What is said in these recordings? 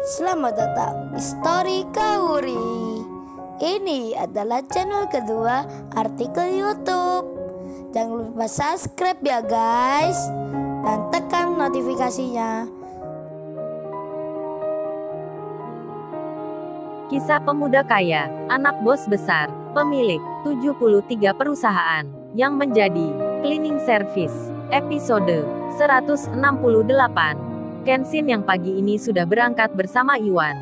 Selamat datang di Story Kauri. Ini adalah channel kedua artikel YouTube. Jangan lupa subscribe ya guys, dan tekan notifikasinya. Kisah pemuda kaya, anak bos besar, pemilik 73 perusahaan, yang menjadi cleaning service. Episode 168. Kenshin yang pagi ini sudah berangkat bersama Iwan.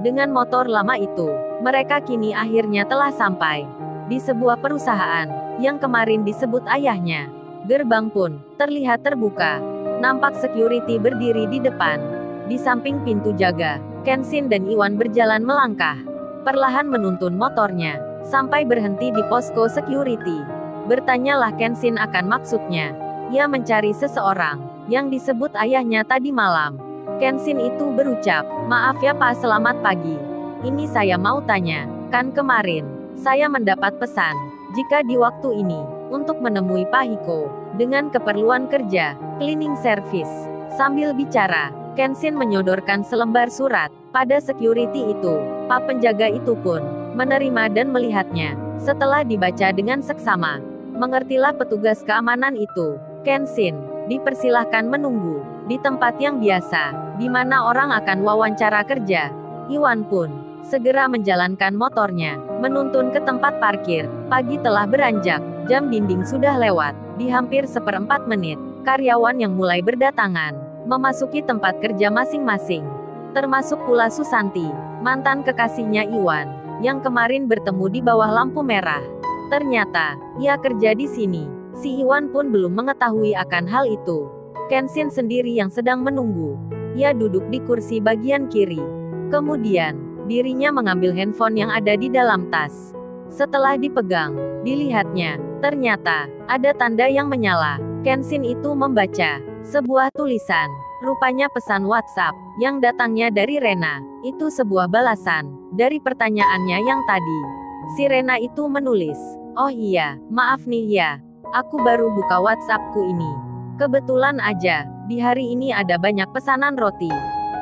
Dengan motor lama itu, mereka kini akhirnya telah sampai di sebuah perusahaan yang kemarin disebut ayahnya. Gerbang pun terlihat terbuka. Nampak security berdiri di depan. Di samping pintu jaga, Kenshin dan Iwan berjalan melangkah perlahan menuntun motornya sampai berhenti di posko security. Bertanyalah Kenshin akan maksudnya. Ia mencari seseorang yang disebut ayahnya tadi malam. Kenshin itu berucap, "Maaf ya Pak, selamat pagi. Ini saya mau tanya, kan kemarin saya mendapat pesan jika di waktu ini untuk menemui Pak Hiko dengan keperluan kerja cleaning service." Sambil bicara, Kenshin menyodorkan selembar surat pada security itu. Pak penjaga itu pun menerima dan melihatnya. Setelah dibaca dengan seksama, mengertilah petugas keamanan itu. Kenshin dipersilahkan menunggu di tempat yang biasa, di mana orang akan wawancara kerja. Iwan pun segera menjalankan motornya, menuntun ke tempat parkir. Pagi telah beranjak, jam dinding sudah lewat. Di hampir 1/4 menit, karyawan yang mulai berdatangan memasuki tempat kerja masing-masing. Termasuk pula Susanti, mantan kekasihnya Iwan, yang kemarin bertemu di bawah lampu merah. Ternyata, ia kerja di sini. Si Iwan pun belum mengetahui akan hal itu. Kenshin sendiri yang sedang menunggu. Ia duduk di kursi bagian kiri. Kemudian, dirinya mengambil handphone yang ada di dalam tas. Setelah dipegang, dilihatnya, ternyata ada tanda yang menyala. Kenshin itu membaca sebuah tulisan. Rupanya pesan WhatsApp yang datangnya dari Rena. Itu sebuah balasan dari pertanyaannya yang tadi. Si Rena itu menulis, "Oh iya, maaf nih ya. Aku baru buka WhatsAppku ini. Kebetulan aja, di hari ini ada banyak pesanan roti.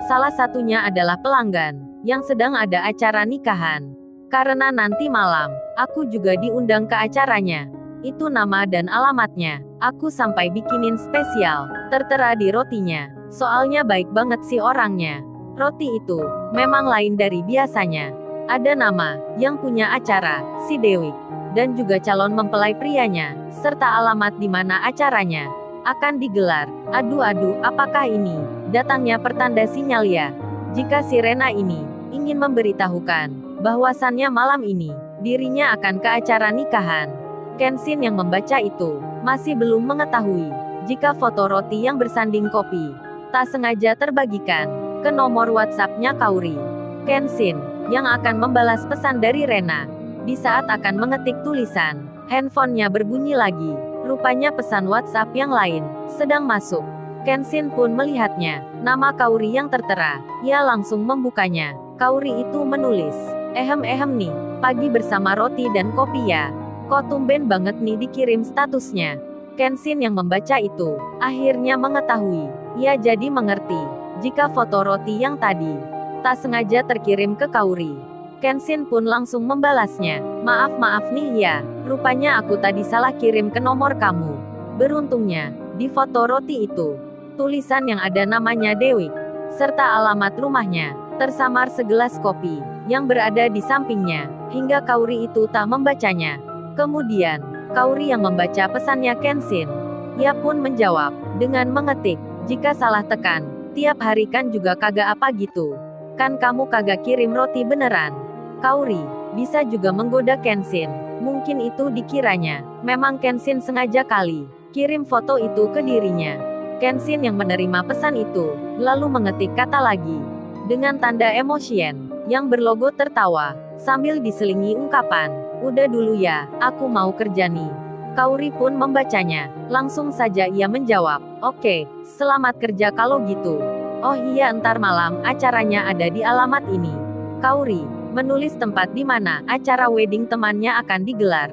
Salah satunya adalah pelanggan yang sedang ada acara nikahan. Karena nanti malam, aku juga diundang ke acaranya. Itu nama dan alamatnya. Aku sampai bikinin spesial, tertera di rotinya. Soalnya baik banget sih orangnya. Roti itu memang lain dari biasanya. Ada nama yang punya acara, si Dewi, dan juga calon mempelai prianya, serta alamat di mana acaranya akan digelar. Aduh, apakah ini datangnya pertanda sinyal ya? Jika si Rena ini ingin memberitahukan bahwasannya malam ini dirinya akan ke acara nikahan." Kenshin yang membaca itu masih belum mengetahui jika foto roti yang bersanding kopi tak sengaja terbagikan ke nomor WhatsApp-nya Kauri. Kenshin yang akan membalas pesan dari Rena. Di saat akan mengetik tulisan, handphonenya berbunyi lagi. Rupanya pesan WhatsApp yang lain sedang masuk. Kenshin pun melihatnya, nama Kauri yang tertera. Ia langsung membukanya. Kauri itu menulis, "Ehem nih, pagi bersama roti dan kopi ya. Kok tumben banget nih dikirim statusnya." Kenshin yang membaca itu akhirnya mengetahui. Ia jadi mengerti jika foto roti yang tadi tak sengaja terkirim ke Kauri. Kenshin pun langsung membalasnya, Maaf nih ya, rupanya aku tadi salah kirim ke nomor kamu." Beruntungnya, di foto roti itu, tulisan yang ada namanya Dewi, serta alamat rumahnya, tersamar segelas kopi, yang berada di sampingnya, hingga Kauri itu tak membacanya. Kemudian, Kauri yang membaca pesannya Kenshin. Ia pun menjawab, dengan mengetik, "Jika salah tekan, tiap hari kan juga kagak apa gitu. Kan kamu kagak kirim roti beneran." Kauri bisa juga menggoda Kenshin. Mungkin itu dikiranya memang Kenshin sengaja kali kirim foto itu ke dirinya. Kenshin yang menerima pesan itu lalu mengetik kata lagi dengan tanda emosien yang berlogo tertawa sambil diselingi ungkapan, "Udah dulu ya, aku mau kerja nih." Kauri pun membacanya. Langsung saja ia menjawab, "Oke, selamat kerja kalau gitu. Oh iya, entar malam acaranya ada di alamat ini." Kauri menulis tempat di mana acara wedding temannya akan digelar.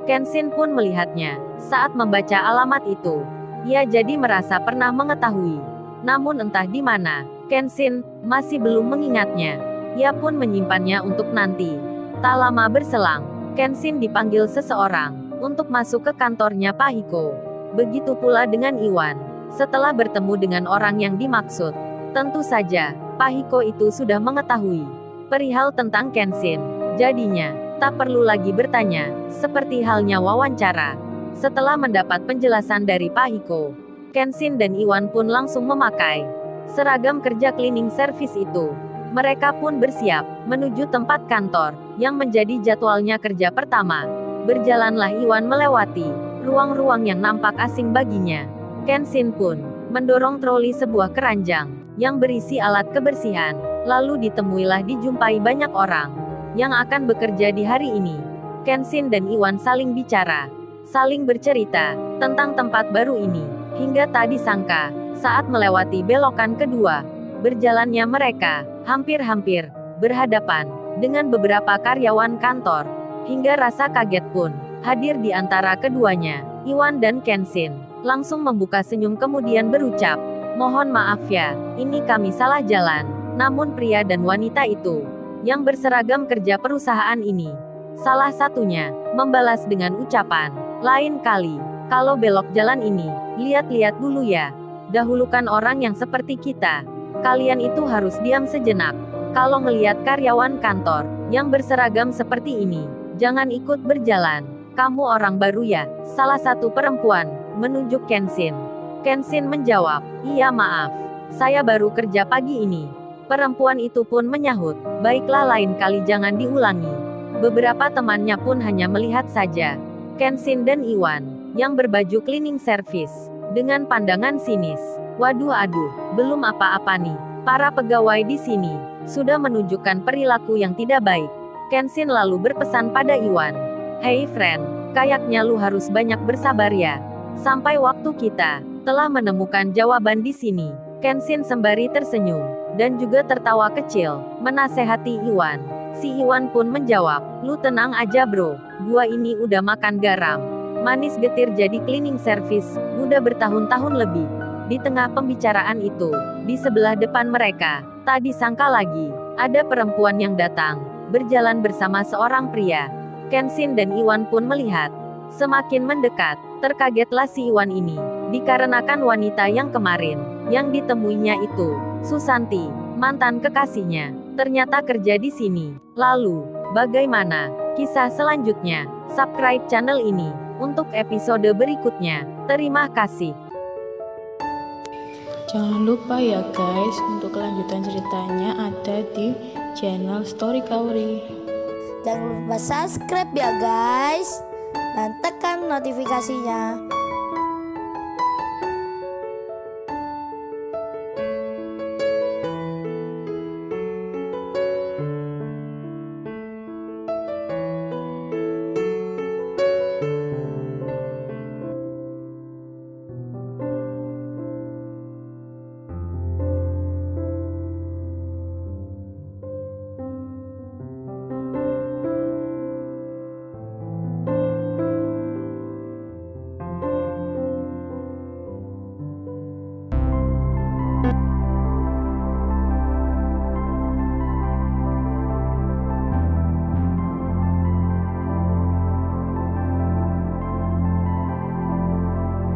Kenshin pun melihatnya. Saat membaca alamat itu, ia jadi merasa pernah mengetahui. Namun entah di mana, Kenshin masih belum mengingatnya. Ia pun menyimpannya untuk nanti. Tak lama berselang, Kenshin dipanggil seseorang untuk masuk ke kantornya Pahiko. Begitu pula dengan Iwan. Setelah bertemu dengan orang yang dimaksud, tentu saja Pahiko itu sudah mengetahui perihal tentang Kenshin. Jadinya, tak perlu lagi bertanya, seperti halnya wawancara. Setelah mendapat penjelasan dari Pahiko, Kenshin dan Iwan pun langsung memakai seragam kerja cleaning service itu. Mereka pun bersiap menuju tempat kantor yang menjadi jadwalnya kerja pertama. Berjalanlah Iwan melewati ruang-ruang yang nampak asing baginya. Kenshin pun mendorong troli sebuah keranjang yang berisi alat kebersihan. Lalu ditemuilah dijumpai banyak orang yang akan bekerja di hari ini. Kenshin dan Iwan saling bicara, saling bercerita tentang tempat baru ini. Hingga tak disangka, saat melewati belokan kedua, berjalannya mereka hampir-hampir berhadapan dengan beberapa karyawan kantor. Hingga rasa kaget pun hadir di antara keduanya. Iwan dan Kenshin langsung membuka senyum kemudian berucap, "Mohon maaf ya, ini kami salah jalan." Namun pria dan wanita itu yang berseragam kerja perusahaan ini, salah satunya membalas dengan ucapan, "Lain kali, kalau belok jalan ini, lihat-lihat dulu ya. Dahulukan orang yang seperti kita. Kalian itu harus diam sejenak. Kalau ngelihat karyawan kantor yang berseragam seperti ini, jangan ikut berjalan. Kamu orang baru ya?" Salah satu perempuan menunjuk Kenshin. Kenshin menjawab, "Iya maaf, saya baru kerja pagi ini." Perempuan itu pun menyahut, "Baiklah, lain kali jangan diulangi." Beberapa temannya pun hanya melihat saja Kenshin dan Iwan yang berbaju cleaning service dengan pandangan sinis. "Waduh, aduh, belum apa-apa nih. Para pegawai di sini sudah menunjukkan perilaku yang tidak baik." Kenshin lalu berpesan pada Iwan, "Hey friend, kayaknya lu harus banyak bersabar ya. Sampai waktu kita telah menemukan jawaban di sini." Kenshin sembari tersenyum dan juga tertawa kecil, menasehati Iwan. Si Iwan pun menjawab, "Lu tenang aja bro, gua ini udah makan garam manis getir jadi cleaning service, udah bertahun-tahun lebih." Di tengah pembicaraan itu, di sebelah depan mereka, tak disangka lagi, ada perempuan yang datang, berjalan bersama seorang pria. Kenshin dan Iwan pun melihat. Semakin mendekat, terkagetlah si Iwan ini, dikarenakan wanita yang kemarin yang ditemuinya itu, Susanti, mantan kekasihnya, ternyata kerja di sini. Lalu, bagaimana kisah selanjutnya? Subscribe channel ini untuk episode berikutnya. Terima kasih. Jangan lupa ya guys, untuk kelanjutan ceritanya ada di channel Story Kauri. Jangan lupa subscribe ya guys, dan tekan notifikasinya